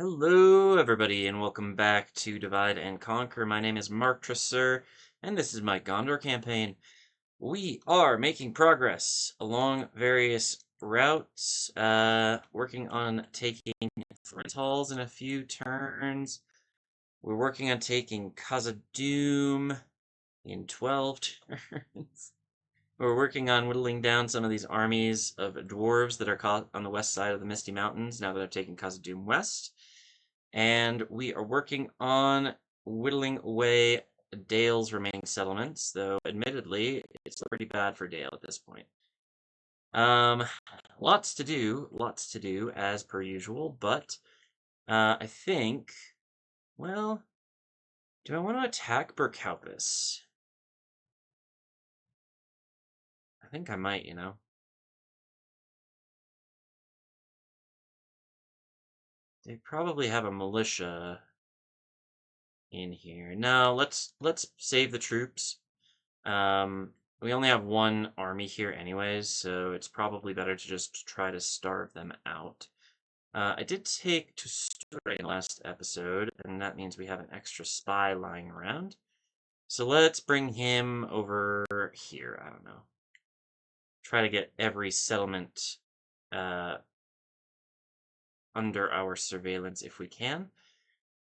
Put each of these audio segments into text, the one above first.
Hello, everybody, and welcome back to Divide and Conquer. My name is Mark Tresser, and this is my Gondor campaign. We are making progress along various routes, working on taking halts in a few turns. We're working on taking Khazad-dûm in 12 turns. We're working on whittling down some of these armies of dwarves that are caught on the west side of the Misty Mountains now that I've taken Khazad-dûm west. And we are working on whittling away Dale's remaining settlements, though admittedly, it's pretty bad for Dale at this point. Lots to do, as per usual, but I think, well, do I want to attack Burkhalpus? I think I might, They probably have a militia in here. No, let's save the troops. We only have one army here anyways, so it's probably better to just try to starve them out. I did take to Steward in the last episode, and that means we have an extra spy lying around. So let's bring him over here. I don't know. Try to get every settlement under our surveillance if we can.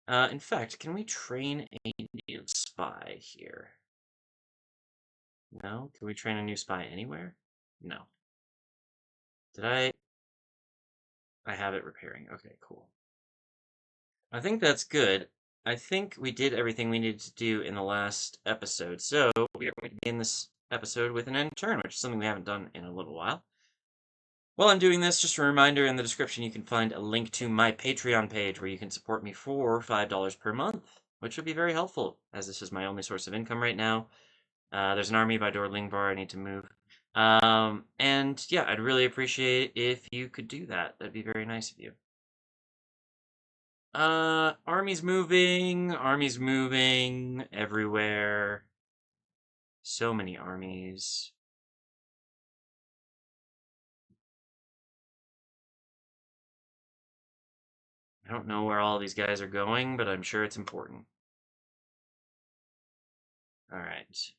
In fact, can we train a new spy here? No? Can we train a new spy anywhere? No. Did I have it repairing. Okay, cool. I think that's good. I think we did everything we needed to do in the last episode, so we are going to begin this episode with an end turn, which is something we haven't done in a little while. While I'm doing this, just a reminder, in the description you can find a link to my Patreon page where you can support me for $5 per month, which would be very helpful, as this is my only source of income right now. There's an army by Dorlingbar I need to move. And yeah, I'd really appreciate if you could do that. That'd be very nice of you. Armies moving everywhere. So many armies. I don't know where all these guys are going, but I'm sure it's important. Alright.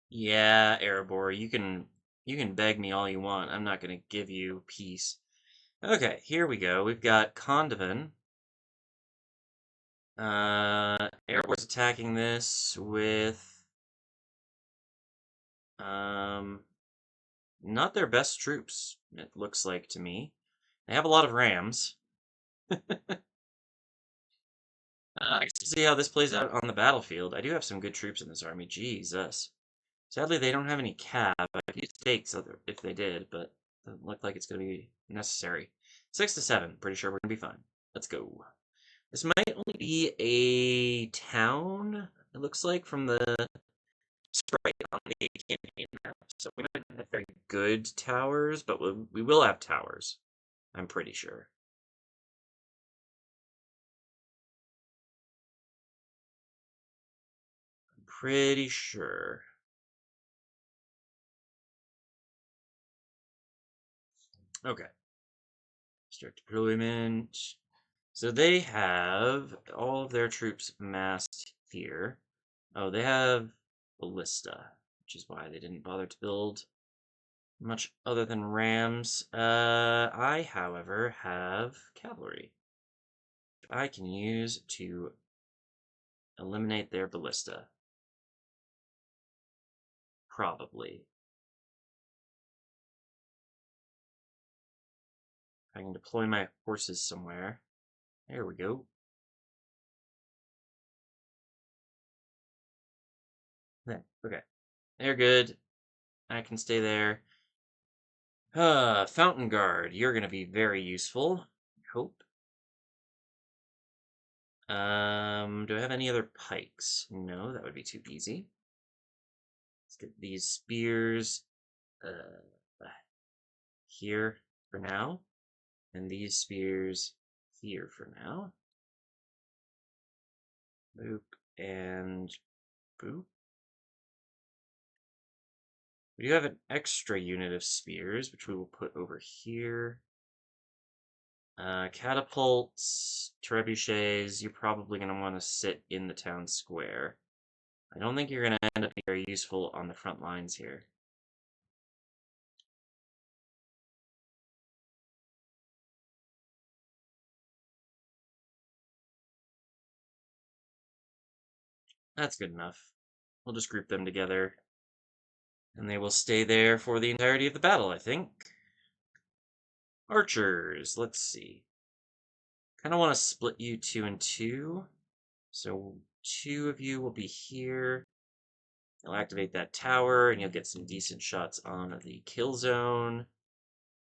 Yeah, Erebor, you can beg me all you want. I'm not gonna give you peace. Okay, here we go. We've got Kondovan. Erebor's attacking this with not their best troops, it looks like to me. They have a lot of rams. I can see how this plays out on the battlefield. I do have some good troops in this army. Jesus. Sadly, they don't have any cav. I could use stakes if they did, but doesn't look like it's going to be necessary. 6 to 7. Pretty sure we're going to be fine. Let's go. This might only be a town, it looks like, from the sprite on the campaign map. So we might not have very good towers, but we will have towers. I'm pretty sure. I'm pretty sure. Okay. Start deployment. So they have all of their troops massed here. Oh, they have ballista, which is why they didn't bother to build much other than rams. I, however, have cavalry. I can use to eliminate their ballista. Probably. I can deploy my horses somewhere. There we go. There, okay. They're good. I can stay there. Fountain Guard. You're gonna be very useful. I hope. Do I have any other pikes? No, that would be too easy. Let's get these spears here for now, and these spears here for now. Boop and boop. We do have an extra unit of spears, which we will put over here. Catapults, trebuchets, you're probably going to want to sit in the town square. I don't think you're going to end up being very useful on the front lines here. That's good enough. We'll just group them together. And they will stay there for the entirety of the battle, I think. Archers, let's see. Kind of want to split you 2 and 2. So 2 of you will be here. You'll activate that tower, and you'll get some decent shots on the kill zone.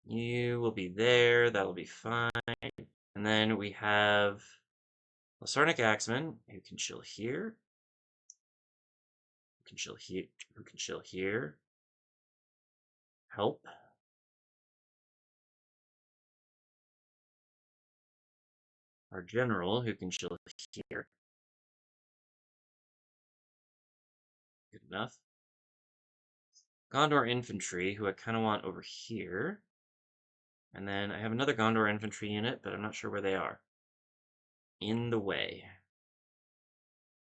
You will be there. That'll be fine. And then we have Lasarnic Axeman, who can chill here. Who can chill here. Who can chill here. Help. Our general, who can chill here. Good enough. Gondor infantry, who I kind of want over here. And then I have another Gondor infantry unit, but I'm not sure where they are. In the way.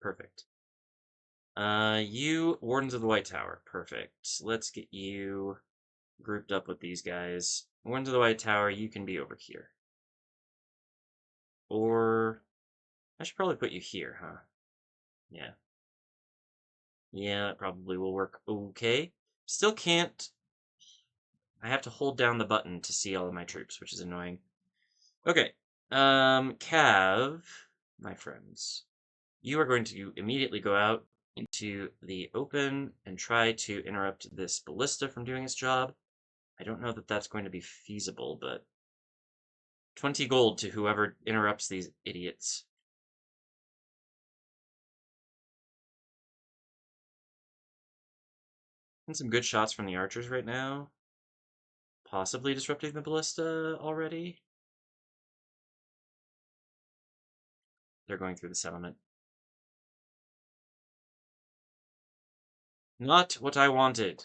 Perfect. You, Wardens of the White Tower. Perfect. Let's get you grouped up with these guys. Wardens of the White Tower, you can be over here. Or, I should probably put you here, huh? Yeah. Yeah, that probably will work okay. Still can't... I have to hold down the button to see all of my troops, which is annoying. Okay. Cav, my friends. You are going to immediately go out into the open and try to interrupt this ballista from doing its job. I don't know that that's going to be feasible, but 20 gold to whoever interrupts these idiots. And some good shots from the archers right now. Possibly disrupting the ballista already. They're going through the settlement. Not what I wanted.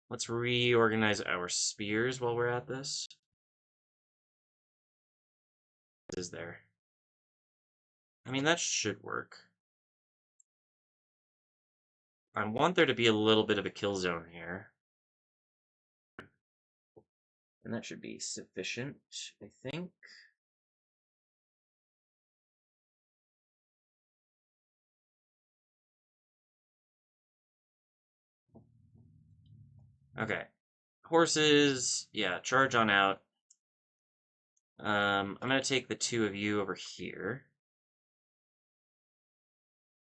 Let's reorganize our spears while we're at this. What is there? I mean, that should work. I want there to be a little bit of a kill zone here. And that should be sufficient, I think. Okay. Horses, yeah, charge on out. I'm going to take the 2 of you over here.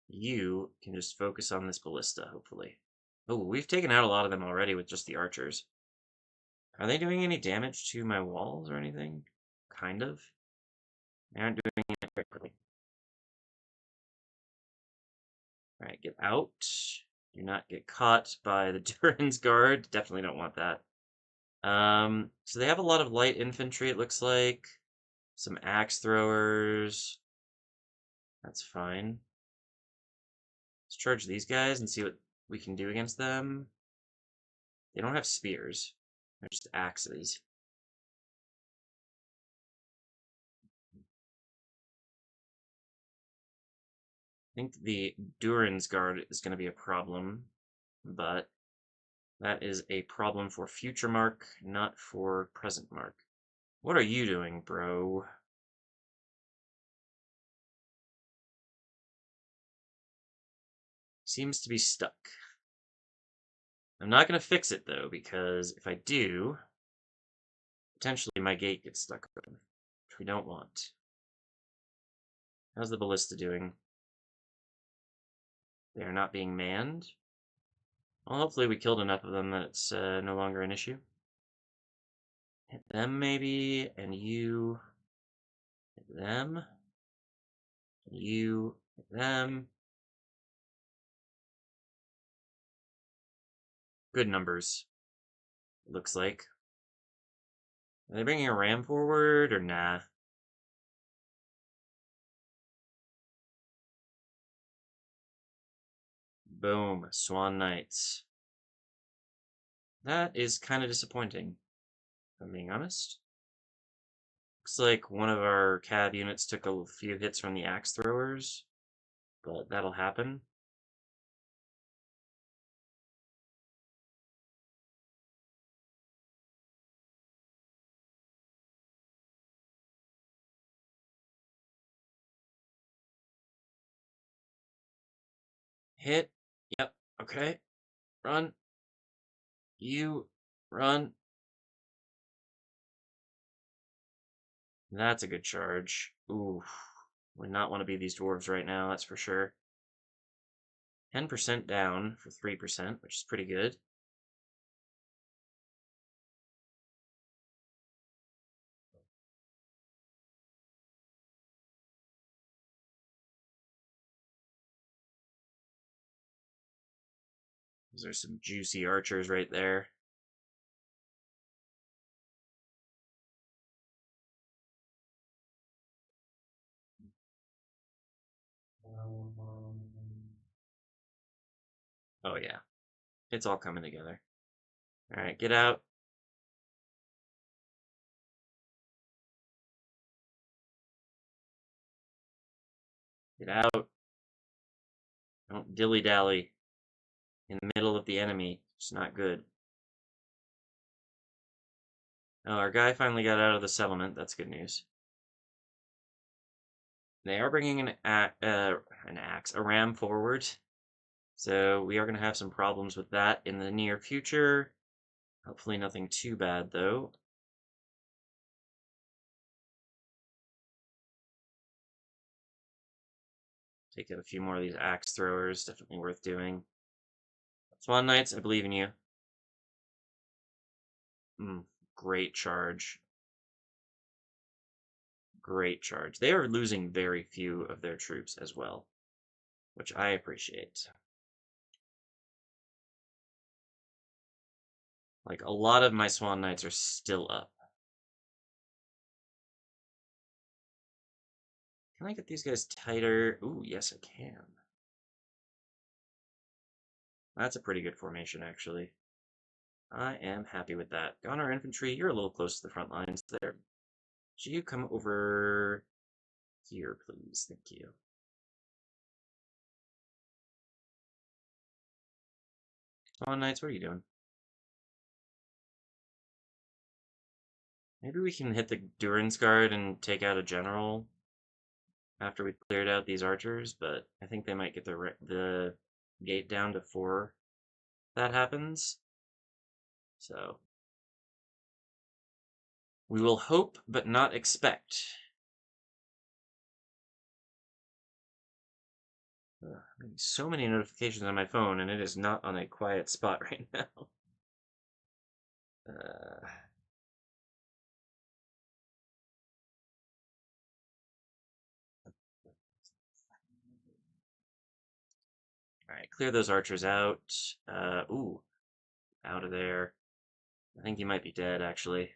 You can just focus on this ballista, hopefully. Oh, we've taken out a lot of them already with just the archers. Are they doing any damage to my walls or anything? Kind of. They aren't doing it quickly. Alright, get out. Do not get caught by the Durin's guard. Definitely don't want that. So they have a lot of light infantry, it looks like. Some axe throwers. That's fine. Let's charge these guys and see what we can do against them. They don't have spears. They're just axes. I think the Durin's guard is going to be a problem, but that is a problem for future Mark, not for present Mark. What are you doing, bro? Seems to be stuck. I'm not going to fix it, though, because if I do, potentially my gate gets stuck open, which we don't want. How's the ballista doing? They are not being manned. Well, hopefully we killed enough of them that it's no longer an issue. Hit them, maybe, and you. Hit them. And you. Hit them. Good numbers, it looks like. Are they bringing a ram forward, or nah? Boom. Swan Knights. That is kind of disappointing, if I'm being honest. Looks like one of our cab units took a few hits from the axe throwers, but that'll happen. Hit. Yep. Okay. Run. You. Run. That's a good charge. Ooh. Would not want to be these dwarves right now, that's for sure. 10% down for 3%, which is pretty good. Those are some juicy archers right there. Oh yeah, it's all coming together. All right, get out. Get out. Don't dilly-dally in the middle of the enemy. It's not good. Oh, our guy finally got out of the settlement. That's good news. They are bringing an axe, a ram forward. So we are going to have some problems with that in the near future. Hopefully nothing too bad, though. Take out a few more of these axe throwers. Definitely worth doing. Swan Knights, I believe in you. Great charge. Great charge. They are losing very few of their troops as well, which I appreciate. Like, a lot of my Swan Knights are still up. Can I get these guys tighter? Ooh, yes, I can. That's a pretty good formation, actually. I am happy with that. Gondor infantry, you're a little close to the front lines there. Should you come over here, please? Thank you. Swan Knights, what are you doing? Maybe we can hit the Durin's Guard and take out a general after we've cleared out these archers, but I think they might get the gate down before that happens. So we will hope, but not expect. So many notifications on my phone, and it is not on a quiet spot right now. All right, clear those archers out. Ooh, out of there. I think you might be dead, actually.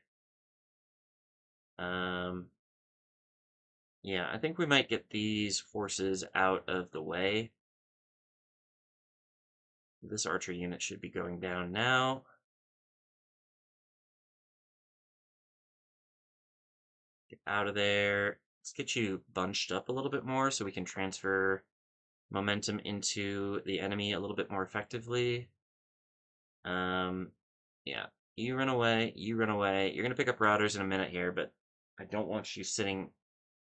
Yeah, I think we might get these forces out of the way. This archer unit should be going down now. Get out of there. Let's get you bunched up a little bit more so we can transfer momentum into the enemy a little bit more effectively. Yeah, you run away, you run away. You're gonna pick up routers in a minute here, but I don't want you sitting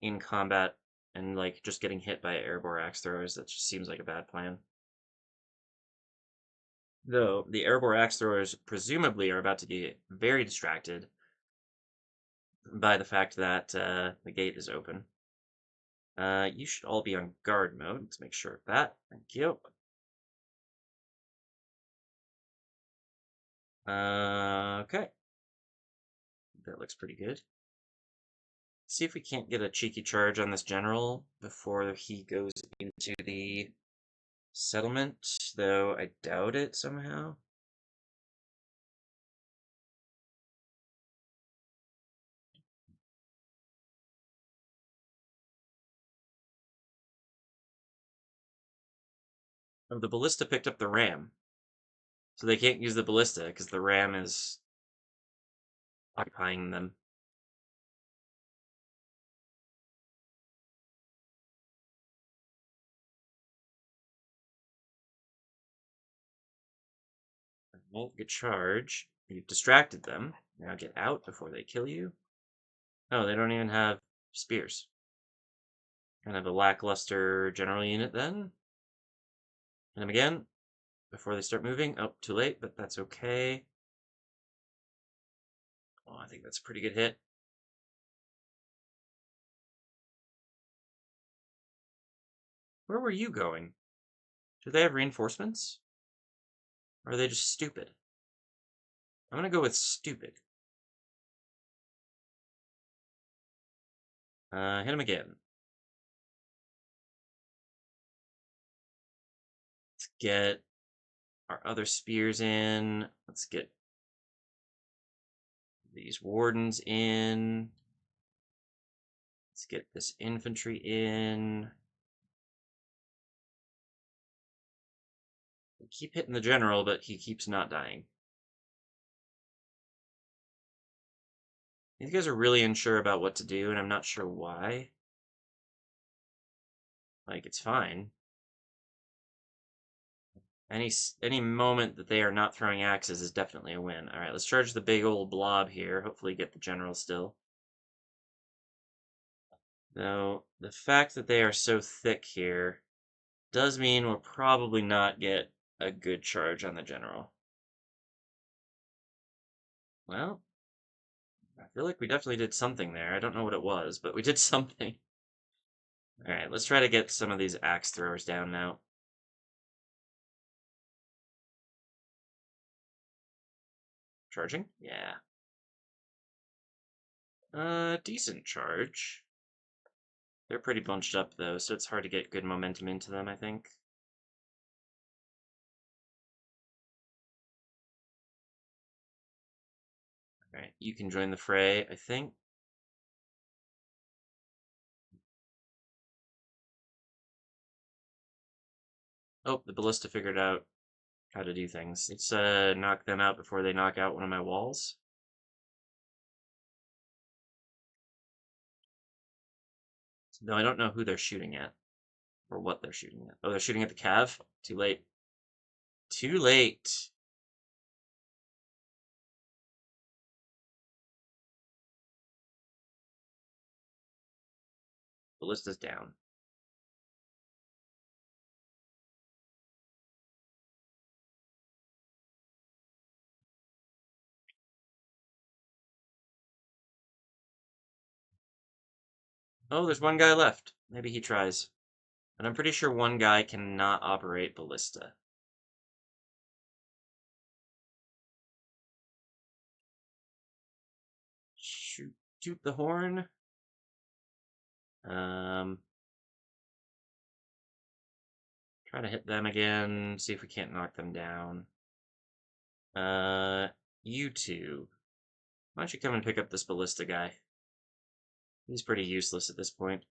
in combat and like just getting hit by airborne axe throwers. That just seems like a bad plan. Though the airborne axe throwers presumably are about to get very distracted by the fact that the gate is open. You should all be on guard mode. Let's make sure of that. Thank you. Okay. That looks pretty good. See if we can't get a cheeky charge on this general before he goes into the settlement, though I doubt it somehow. Oh, the ballista picked up the ram. So they can't use the ballista because the ram is occupying them. Good charge. You've distracted them. Now get out before they kill you. Oh, they don't even have spears. Kind of a lackluster general unit then. Hit them again before they start moving. Oh, too late, but that's okay. Oh, I think that's a pretty good hit. Where were you going? Do they have reinforcements? Or are they just stupid? I'm gonna go with stupid. Hit him again. Let's get our other spears in. Let's get these wardens in. Let's get this infantry in. We keep hitting the general, but he keeps not dying. These guys are really unsure about what to do, and I'm not sure why. Like, it's fine. Any moment that they are not throwing axes is definitely a win. All right, let's charge the big old blob here. Hopefully get the general still. Though, the fact that they are so thick here does mean we'll probably not get a good charge on the general. Well, I feel like we definitely did something there. I don't know what it was, but we did something. Alright, let's try to get some of these axe throwers down now. Charging? Yeah. Decent charge. They're pretty bunched up, though, so it's hard to get good momentum into them, I think. Alright, you can join the fray, I think. Oh, the ballista figured out how to do things. Let's knock them out before they knock out one of my walls. No, I don't know who they're shooting at. Or what they're shooting at. Oh, they're shooting at the cav? Too late. Too late. Ballista's down. Oh, there's one guy left. Maybe he tries. But I'm pretty sure one guy cannot operate ballista. Shoot the horn. Try to hit them again. See if we can't knock them down. You two. Why don't you come and pick up this ballista guy? He's pretty useless at this point.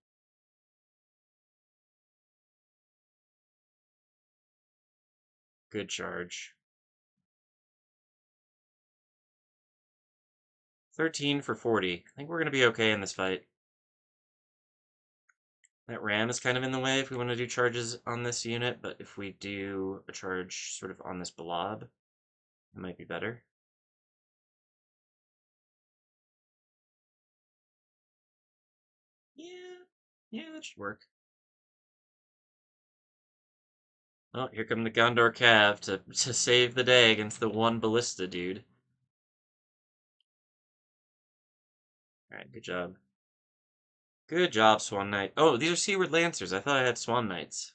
Good charge. 13 for 40. I think we're going to be okay in this fight. That ram is kind of in the way if we want to do charges on this unit, but if we do a charge sort of on this blob, it might be better. Yeah, that should work. Oh, here come the Gondor Cav to save the day against the one ballista dude. Alright, good job. Good job, Swan Knight. Oh, these are Seaward Lancers. I thought I had Swan Knights.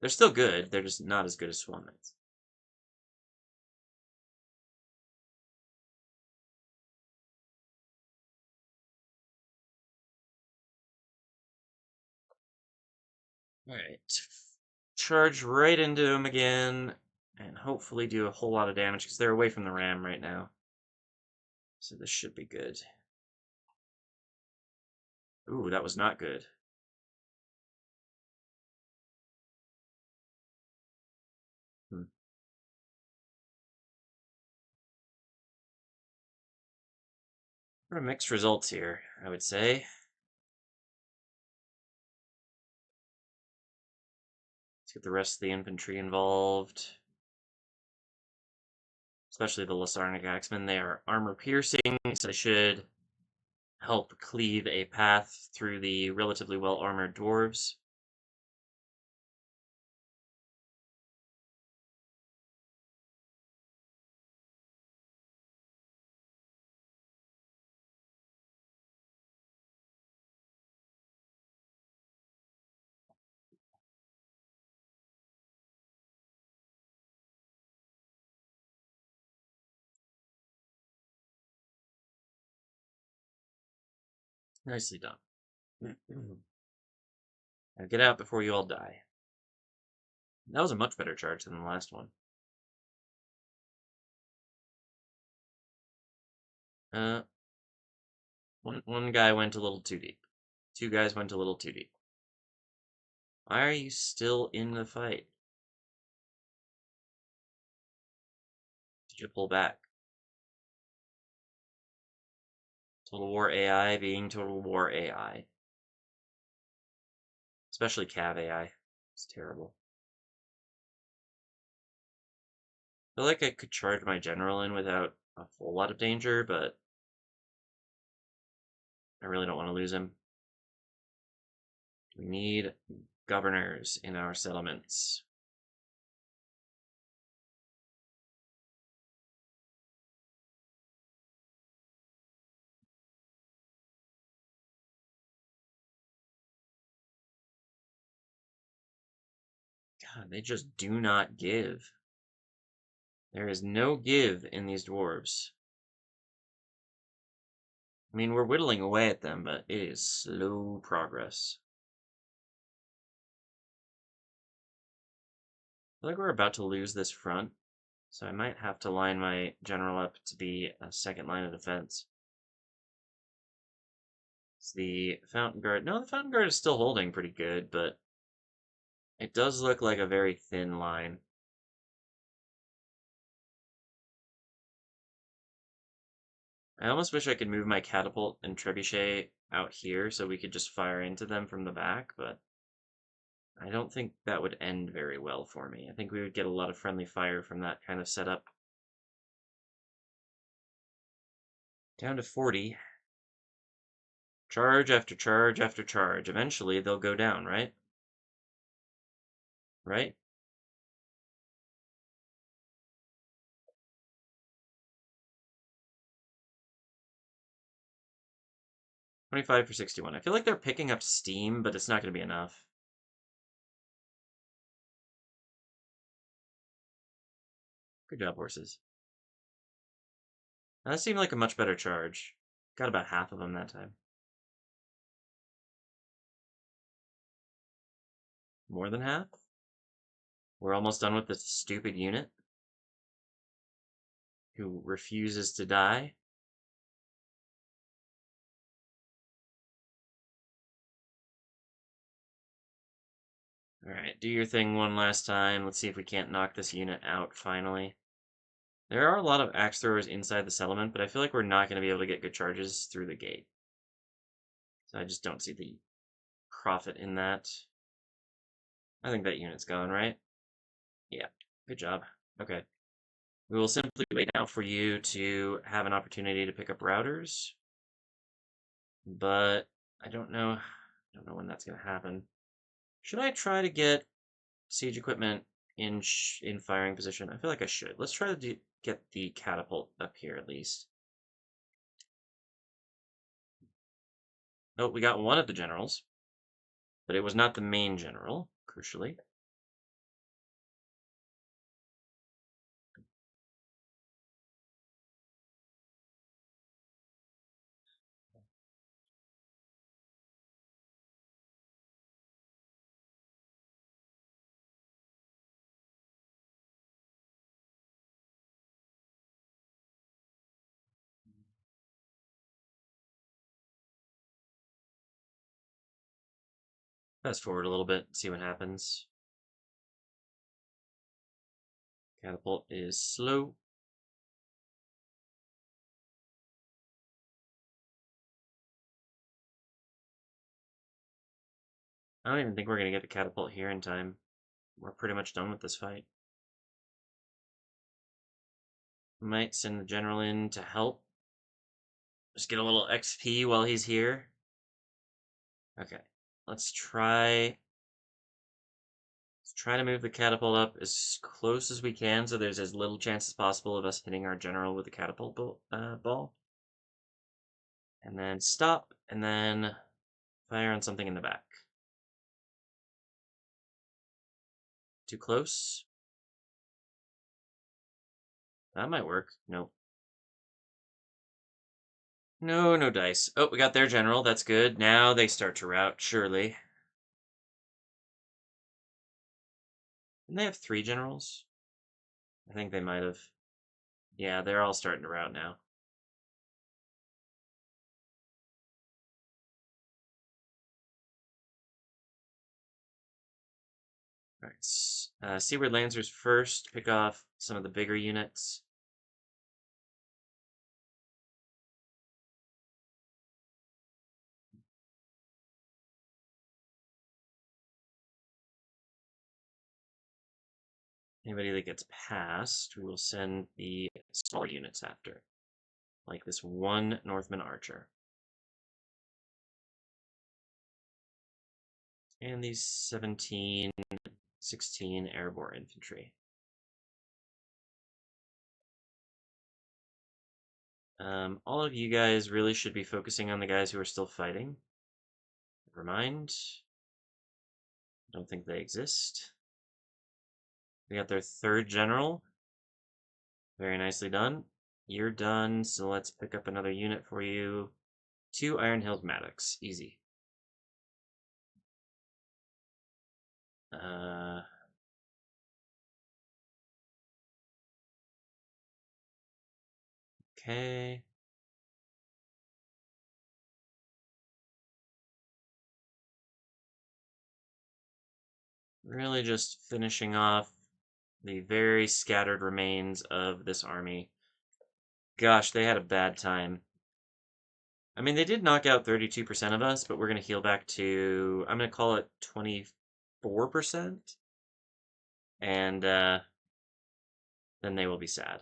They're still good. They're just not as good as Swan Knights. Alright. Charge right into them again, and hopefully do a whole lot of damage, because they're away from the ram right now. So this should be good. Ooh, that was not good. Sort of mixed results here, I would say. Let's get the rest of the infantry involved. Especially the Lasarnic Axemen. They are armor piercing, so they should help cleave a path through the relatively well-armored dwarves. Nicely done. Now get out before you all die. That was a much better charge than the last one. One guy went a little too deep. Two guys went a little too deep. Why are you still in the fight? Did you pull back? Total War AI being Total War AI. Especially Cav AI. It's terrible. I feel like I could charge my general in without a whole lot of danger, but I really don't want to lose him. We need governors in our settlements. God, they just do not give. There is no give in these dwarves. I mean, we're whittling away at them, but it is slow progress. I feel like we're about to lose this front, so I might have to line my general up to be a second line of defense. It's the Fountain Guard. No, the Fountain Guard is still holding pretty good, but it does look like a very thin line. I almost wish I could move my catapult and trebuchet out here so we could just fire into them from the back, but I don't think that would end very well for me. I think we would get a lot of friendly fire from that kind of setup. Down to 40. Charge after charge after charge. Eventually, they'll go down, right? Right? $25 for 61. I feel like they're picking up steam, but it's not going to be enough. Good job, horses. Now, that seemed like a much better charge. Got about half of them that time. More than half? We're almost done with this stupid unit who refuses to die. Alright, do your thing one last time. Let's see if we can't knock this unit out finally. There are a lot of axe throwers inside the settlement, but I feel like we're not going to be able to get good charges through the gate. So I just don't see the profit in that. I think that unit's gone, right? Yeah, good job. Okay. We will simply wait now for you to have an opportunity to pick up routers. But I don't know when that's going to happen. Should I try to get siege equipment in firing position? I feel like I should. Let's try to get the catapult up here at least. Oh, we got one of the generals, but it was not the main general, crucially. Fast forward a little bit, see what happens. Catapult is slow. I don't even think we're gonna get the catapult here in time. We're pretty much done with this fight. Might send the general in to help. Just get a little XP while he's here. Okay, let's try to move the catapult up as close as we can so there's as little chance as possible of us hitting our general with the catapult ball. And then stop, and then fire on something in the back. Too close? That might work. Nope. No, no dice. Oh, we got their general. That's good. Now they start to rout, surely. Didn't they have 3 generals? I think they might have. Yeah, they're all starting to rout now. Alright, Seaward Lancers first. Pick off some of the bigger units. Anybody that gets past, we will send the smaller units after. Like this one Northman archer. And these 17, 16 airborne infantry. All of you guys really should be focusing on the guys who are still fighting. Never mind. Don't think they exist. We got their 3rd general. Very nicely done. You're done, so let's pick up another unit for you. 2 Iron Hills Maddox. Easy. Okay. Really just finishing off the very scattered remains of this army. Gosh, they had a bad time. I mean, they did knock out 32% of us, but we're going to heal back to, I'm going to call it 24%. And then they will be sad.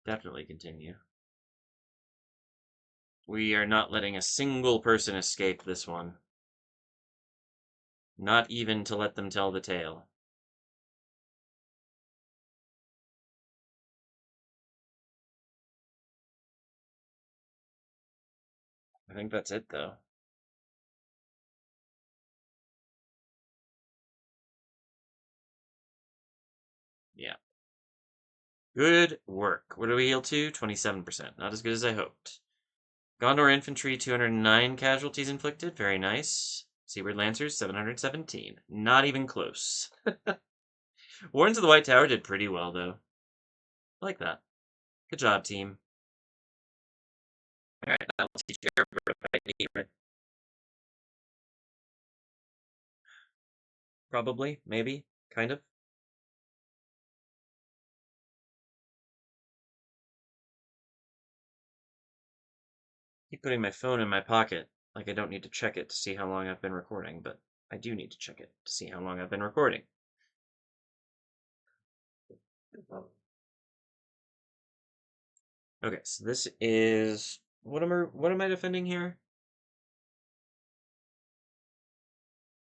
Definitely continue. We are not letting a single person escape this one. Not even to let them tell the tale. I think that's it, though. Yeah. Good work. What do we heal to? 27%. Not as good as I hoped. Gondor Infantry, 209 casualties inflicted. Very nice. Seaward Lancers, 717. Not even close. Wardens of the White Tower did pretty well, though. I like that. Good job, team. Alright, that'll teach you everybody to fight me, right? Probably, maybe, kind of. Keep putting my phone in my pocket, like I don't need to check it to see how long I've been recording, but I do need to check it to see how long I've been recording. Okay, so this is what am I defending here?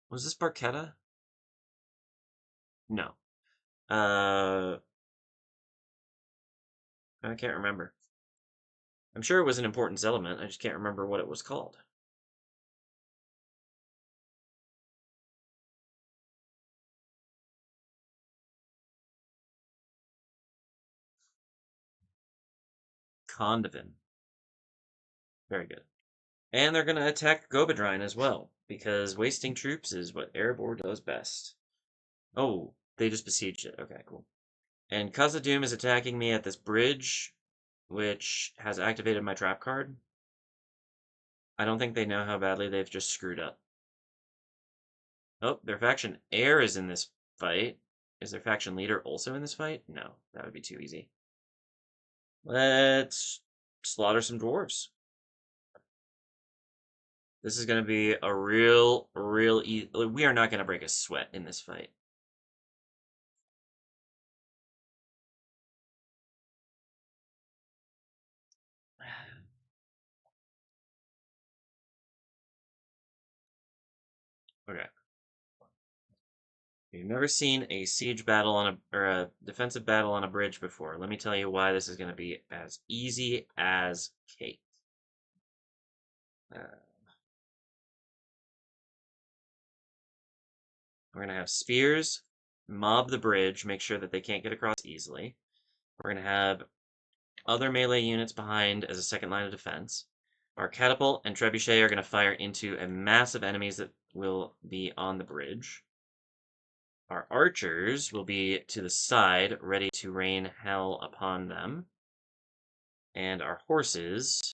Was this Barchetta? No. I can't remember. I'm sure it was an important settlement. I just can't remember what it was called. Condovin. Very good. And they're going to attack Gobadrine as well, because wasting troops is what Erebor does best. Oh, they just besieged it. Okay, cool. And Khazad-dûm is attacking me at this bridge, which has activated my trap card. I don't think they know how badly they've just screwed up. Oh, their faction heir is in this fight. Is their faction leader also in this fight? No, that would be too easy. Let's slaughter some dwarves. This is going to be a real easy. We are not going to break a sweat in this fight. Okay. You've never seen a siege battle on or a defensive battle on a bridge before. Let me tell you why this is going to be as easy as cake. Uh, we're going to have spears mob the bridge, make sure that they can't get across easily. We're going to have other melee units behind as a second line of defense. Our catapult and trebuchet are going to fire into a massive enemies that will be on the bridge. Our archers will be to the side, ready to rain hell upon them. And our horses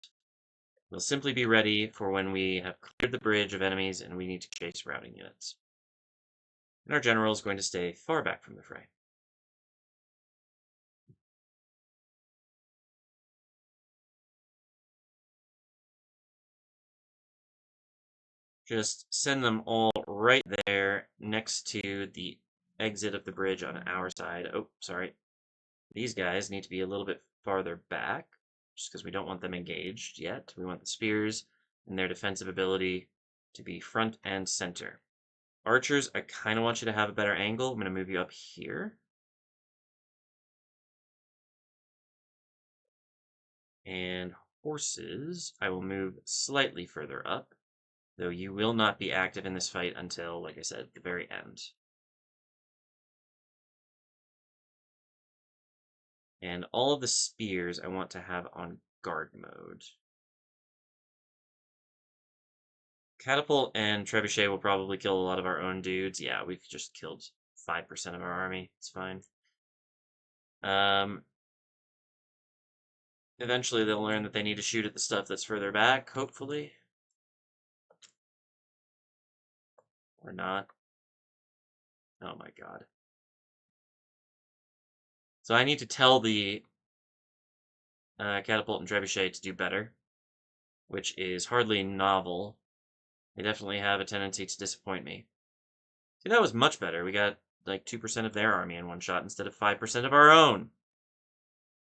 will simply be ready for when we have cleared the bridge of enemies and we need to chase routing units. And our general is going to stay far back from the fray. Just send them all right there next to the exit of the bridge on our side. Oh, sorry. These guys need to be a little bit farther back, just because we don't want them engaged yet. We want the spears and their defensive ability to be front and center. Archers, I kind of want you to have a better angle. I'm going to move you up here. And horses, I will move slightly further up, though you will not be active in this fight until, like I said, the very end. And all of the spears I want to have on guard mode. Catapult and trebuchet will probably kill a lot of our own dudes. Yeah, we've just killed 5% of our army. It's fine. Eventually they'll learn that they need to shoot at the stuff that's further back, hopefully. Or not. Oh my god. So I need to tell the catapult and trebuchet to do better, which is hardly novel. They definitely have a tendency to disappoint me. See, that was much better. We got like 2% of their army in one shot instead of 5% of our own.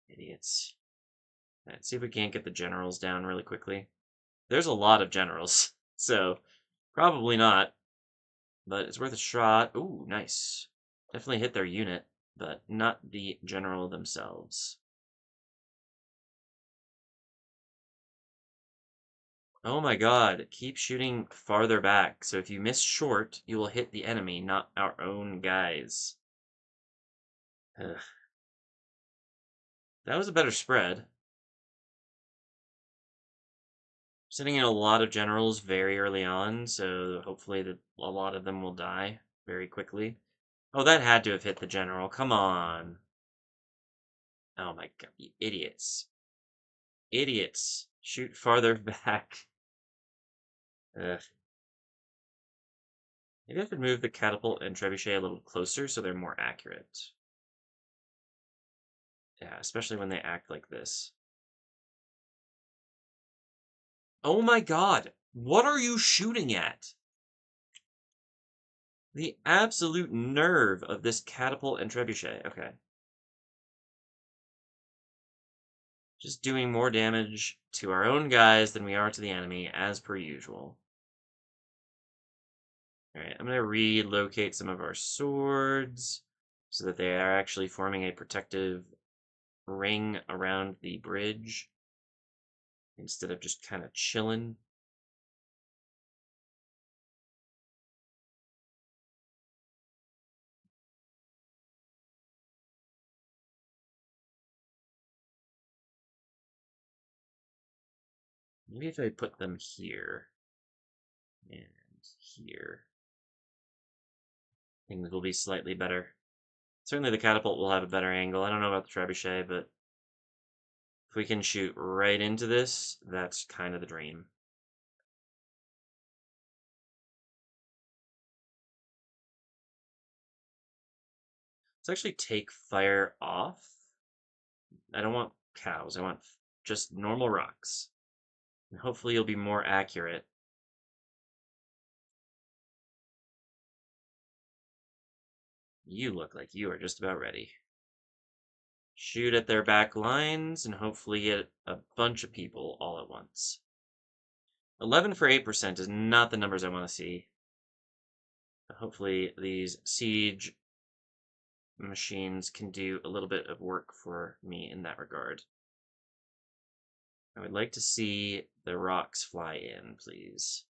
Idiots. Let's see if we can't get the generals down really quickly. There's a lot of generals, so probably not. But it's worth a shot. Ooh, nice. Definitely hit their unit, but not the general themselves. Oh my god, keep shooting farther back. So if you miss short, you will hit the enemy, not our own guys. Ugh. That was a better spread. Sending in a lot of generals very early on, so hopefully a lot of them will die very quickly. Oh, that had to have hit the general. Come on. Oh my god, you idiots. Idiots. Shoot farther back. Ugh. Maybe I could move the catapult and trebuchet a little closer so they're more accurate. Yeah, especially when they act like this. Oh my god! What are you shooting at? The absolute nerve of this catapult and trebuchet. Okay. Just doing more damage to our own guys than we are to the enemy, as per usual. Alright, I'm going to relocate some of our swords so that they are actually forming a protective ring around the bridge instead of just kind of chilling. Maybe if I put them here and here, things will be slightly better. Certainly the catapult will have a better angle. I don't know about the trebuchet, but if we can shoot right into this, that's kind of the dream. Let's actually take fire off. I don't want cows. I want just normal rocks. And hopefully you'll be more accurate. You look like you are just about ready. Shoot at their back lines and hopefully get a bunch of people all at once. 11 for 8% is not the numbers I want to see. But hopefully these siege machines can do a little bit of work for me in that regard. I would like to see the rocks fly in, please.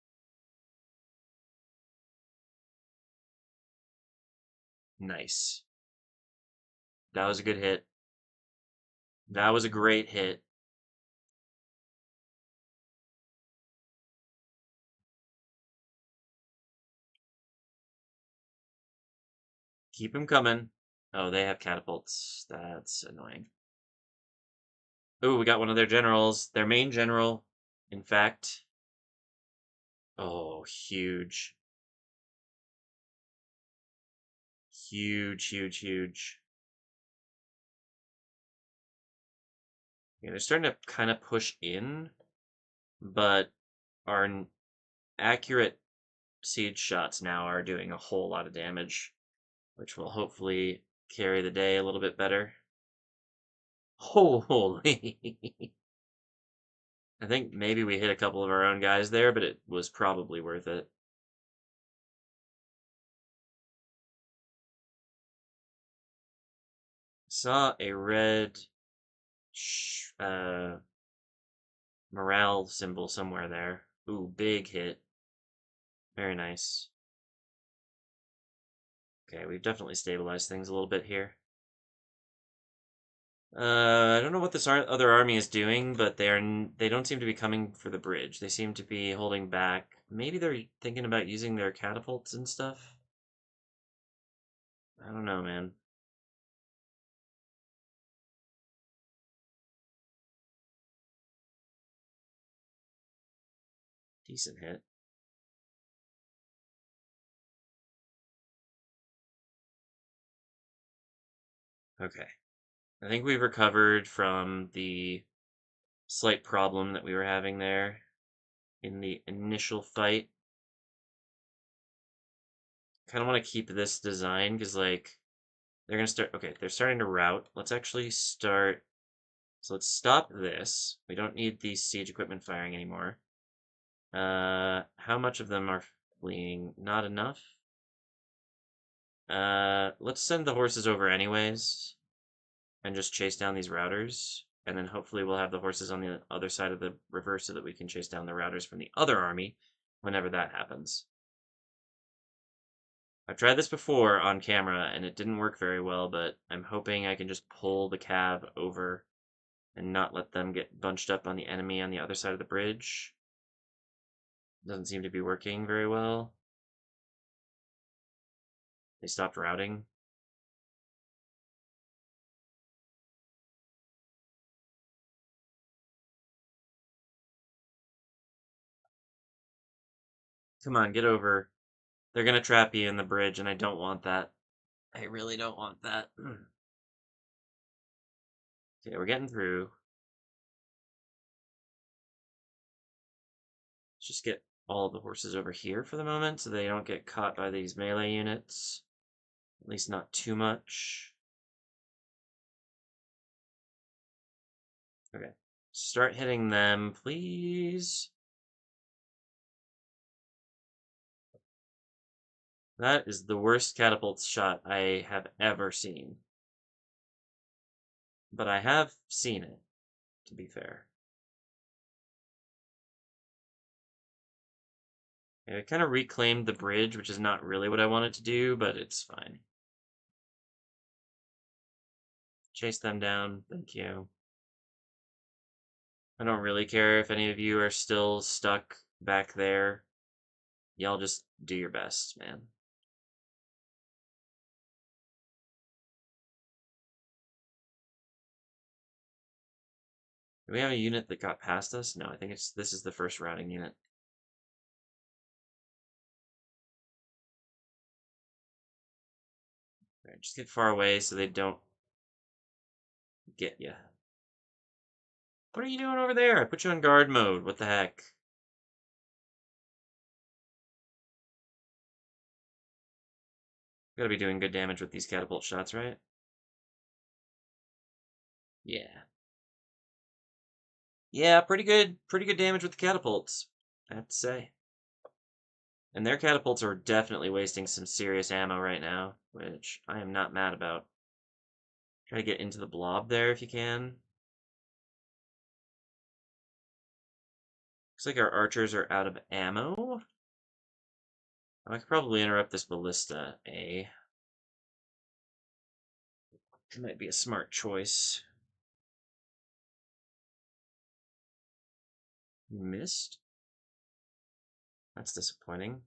Nice. That was a good hit. That was a great hit. Keep them coming. Oh, they have catapults. That's annoying. Ooh, we got one of their generals. Their main general, in fact. Oh, huge. Huge, huge, huge. Yeah, they're starting to kind of push in, but our accurate siege shots now are doing a whole lot of damage, which will hopefully carry the day a little bit better. Holy! I think maybe we hit a couple of our own guys there, but it was probably worth it. Saw a red morale symbol somewhere there. Ooh, big hit. Very nice. Okay, we've definitely stabilized things a little bit here. I don't know what this other army is doing, but they don't seem to be coming for the bridge. They seem to be holding back. Maybe they're thinking about using their catapults and stuff. I don't know, man. Decent hit. Okay. I think we've recovered from the slight problem that we were having there in the initial fight. Kind of want to keep this design because, like, they're going to start. Okay, they're starting to rout. Let's actually start. So let's stop this. We don't need the siege equipment firing anymore. How much of them are fleeing? Not enough. Let's send the horses over anyways and just chase down these routers. And then hopefully we'll have the horses on the other side of the river so that we can chase down the routers from the other army whenever that happens. I've tried this before on camera and it didn't work very well, but I'm hoping I can just pull the cab over and not let them get bunched up on the enemy on the other side of the bridge. Doesn't seem to be working very well. They stopped routing. Come on, get over. They're gonna trap you in the bridge, and I don't want that. I really don't want that. Okay, we're getting through. Let's just get all the horses over here for the moment so they don't get caught by these melee units. At least not too much. Okay. Start hitting them, please. That is the worst catapult shot I have ever seen. But I have seen it, to be fair. I kind of reclaimed the bridge, which is not really what I wanted to do, but it's fine. Chase them down. Thank you. I don't really care if any of you are still stuck back there. Y'all just do your best, man. Do we have a unit that got past us? No, I think this is the first routing unit. Alright, just get far away so they don't get you. What are you doing over there? I put you on guard mode. What the heck? Gotta be doing good damage with these catapult shots, right? Yeah. Yeah, pretty good damage with the catapults, I have to say. And their catapults are definitely wasting some serious ammo right now, which I am not mad about. Try to get into the blob there if you can. Looks like our archers are out of ammo. I could probably interrupt this ballista, eh? It might be a smart choice. Missed? That's disappointing.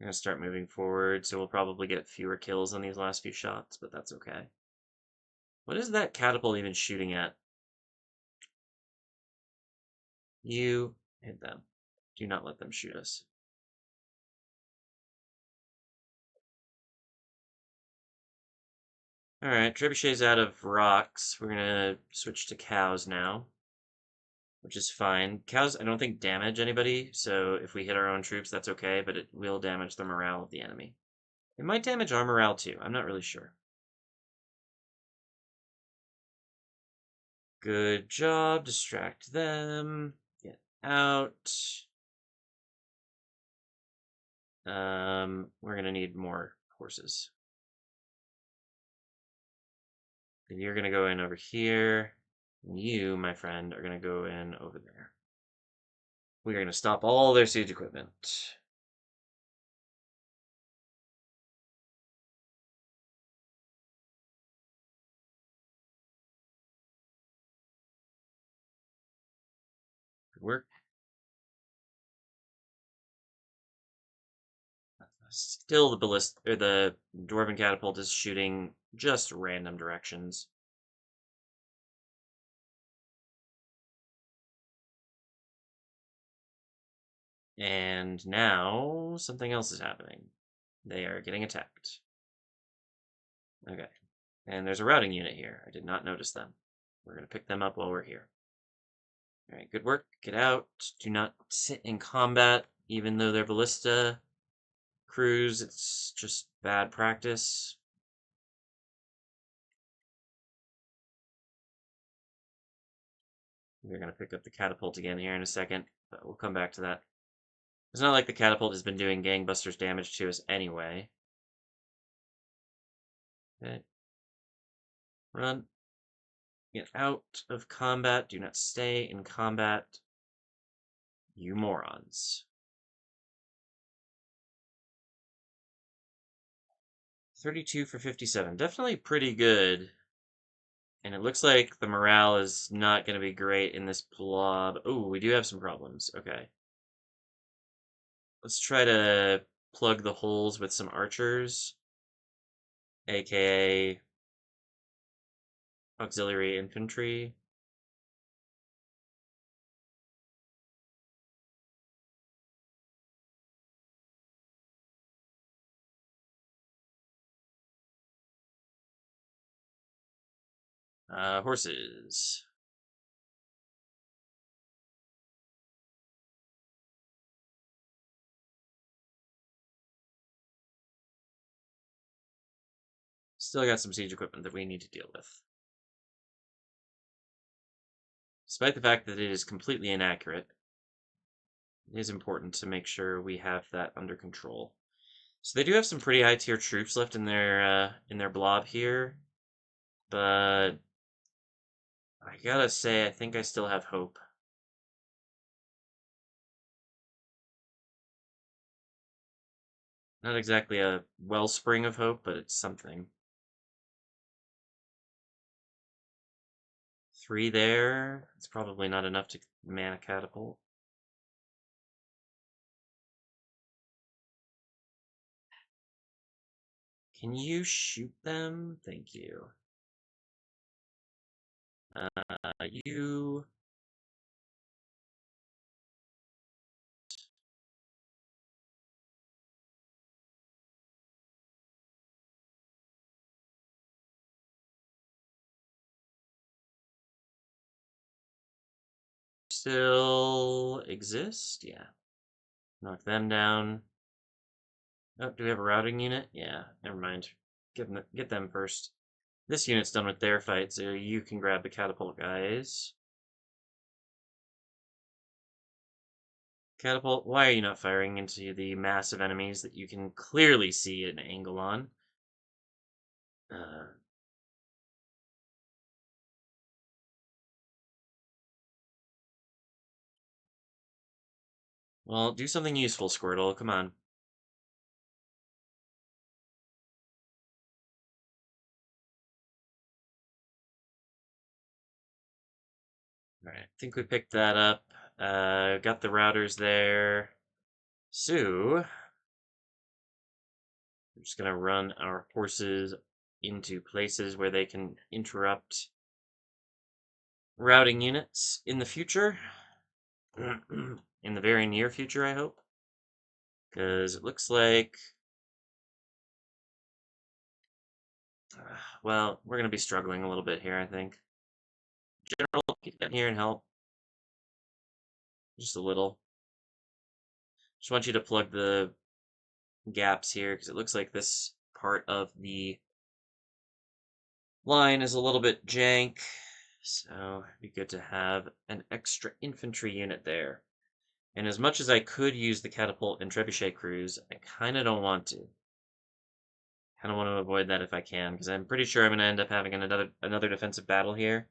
I'm gonna start moving forward, so we'll probably get fewer kills on these last few shots, but that's okay. What is that catapult even shooting at? You hit them. Do not let them shoot us. Alright, Trebuchet's out of rocks. We're gonna switch to cows now, which is fine. Cows, I don't think damage anybody, so if we hit our own troops, that's okay, but it will damage the morale of the enemy. It might damage our morale too, I'm not really sure. Good job, distract them. Get out. We're gonna need more horses. And you're gonna go in over here. And you, my friend, are gonna go in over there. We are gonna stop all their siege equipment. Good work. Still, the ballista or the dwarven catapult is shooting just random directions. And now something else is happening. They are getting attacked. Okay. And there's a routing unit here. I did not notice them. We're going to pick them up while we're here. All right, good work. Get out. Do not sit in combat, even though they're ballista crews. It's just bad practice. We're going to pick up the catapult again here in a second, but we'll come back to that. It's not like the catapult has been doing gangbusters damage to us anyway. Okay. Run. Get out of combat. Do not stay in combat. You morons. 32 for 57. Definitely pretty good. And it looks like the morale is not going to be great in this blob. Oh, we do have some problems. Okay. Let's try to plug the holes with some archers, aka auxiliary infantry. Horses. Still got some siege equipment that we need to deal with. Despite the fact that it is completely inaccurate, it is important to make sure we have that under control. So they do have some pretty high tier troops left in their blob here, but I gotta say I think I still have hope. Not exactly a wellspring of hope, but it's something. 3 there. It's probably not enough to man a catapult. Can you shoot them? Thank you. You. still exist? Yeah. Knock them down. Oh, do we have a routing unit? Yeah, never mind. Get them first. This unit's done with their fight, so you can grab the catapult guys. Catapult, why are you not firing into the massive enemies that you can clearly see an angle on? Uh, well, do something useful, Squirtle. Come on. Alright, I think we picked that up. Got the routers there. So, we're just gonna run our horses into places where they can interrupt routing units in the future. In the very near future, I hope. Because it looks like... well, we're going to be struggling a little bit here, I think. General, get down here and help. Just a little. Just want you to plug the gaps here, because it looks like this part of the line is a little bit jank. So, it'd be good to have an extra infantry unit there. And as much as I could use the catapult and trebuchet crews, I kind of don't want to. Kind of want to avoid that if I can, because I'm pretty sure I'm going to end up having another defensive battle here.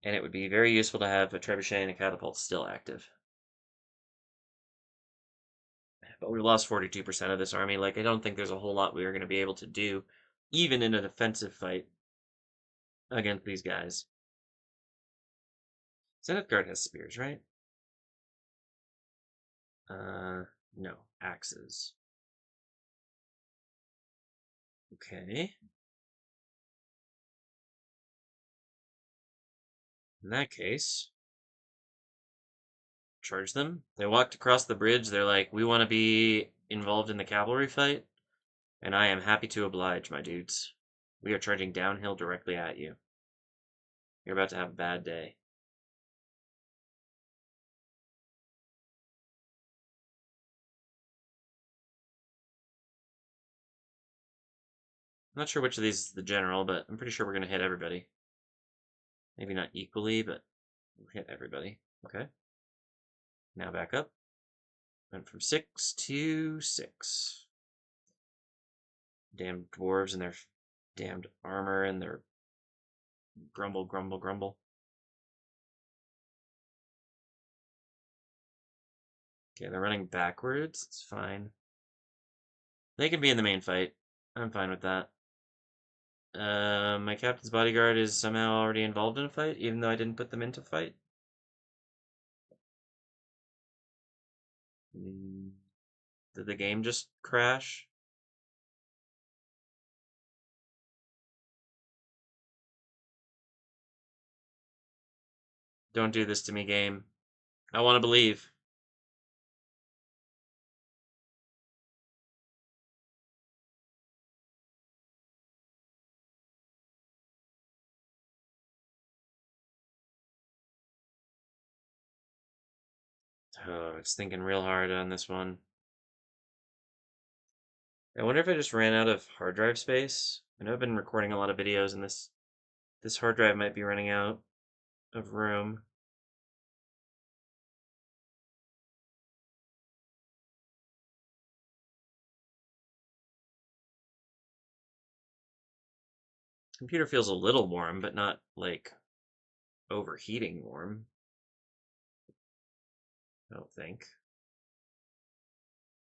And it would be very useful to have a trebuchet and a catapult still active. But we lost 42% of this army. Like, I don't think there's a whole lot we are going to be able to do, even in a defensive fight against these guys. Zenith Guard has spears, right? No. Axes. Okay. In that case, charge them. They walked across the bridge. They're like, we want to be involved in the cavalry fight. And I am happy to oblige, my dudes. We are charging downhill directly at you. You're about to have a bad day. I'm not sure which of these is the general, but I'm pretty sure we're going to hit everybody. Maybe not equally, but we'll hit everybody. Okay. Now back up. Went from 6 to 6. Damned dwarves and their damned armor and their grumble, grumble, grumble. Okay, they're running backwards. It's fine. They can be in the main fight. I'm fine with that. My captain's bodyguard is somehow already involved in a fight, even though I didn't put them into fight. Did the game just crash? Don't do this to me, game. I want to believe. Oh, it's thinking real hard on this one. I wonder if I just ran out of hard drive space. I know I've been recording a lot of videos, and this hard drive might be running out of room. Computer feels a little warm, but not like overheating warm. I don't think.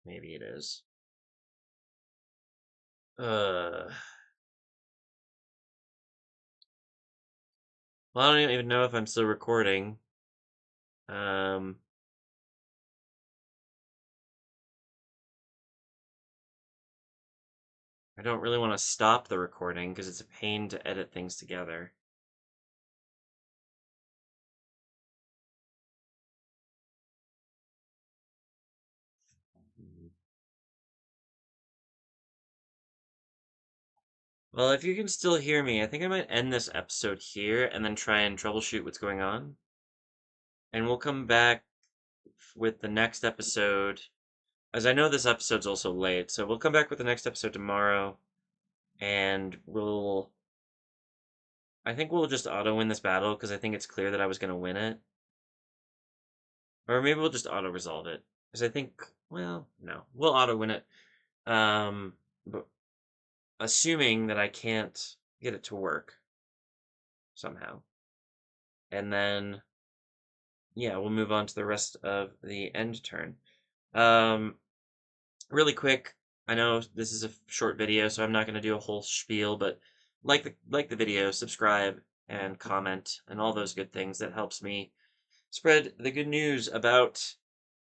Maybe it is. Well, I don't even know if I'm still recording. Um, I don't really want to stop the recording because it's a pain to edit things together. Well, if you can still hear me, I think I might end this episode here and then try and troubleshoot what's going on. and we'll come back with the next episode. As I know this episode's also late, so we'll come back with the next episode tomorrow, and I think we'll just auto-win this battle, because I think it's clear that I was going to win it. Or maybe we'll just auto-resolve it, because I think, well, no, we'll auto-win it. But assuming that I can't get it to work somehow. And then, yeah, we'll move on to the rest of the end turn. Really quick, I know this is a short video, so I'm not going to do a whole spiel, but like the video, subscribe, and comment, and all those good things. That helps me spread the good news about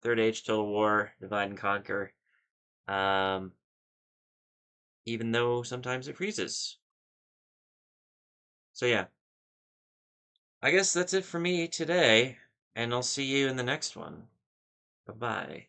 Third Age Total War, Divide and Conquer. Even though sometimes it freezes. So yeah, I guess that's it for me today, and I'll see you in the next one. Bye-bye.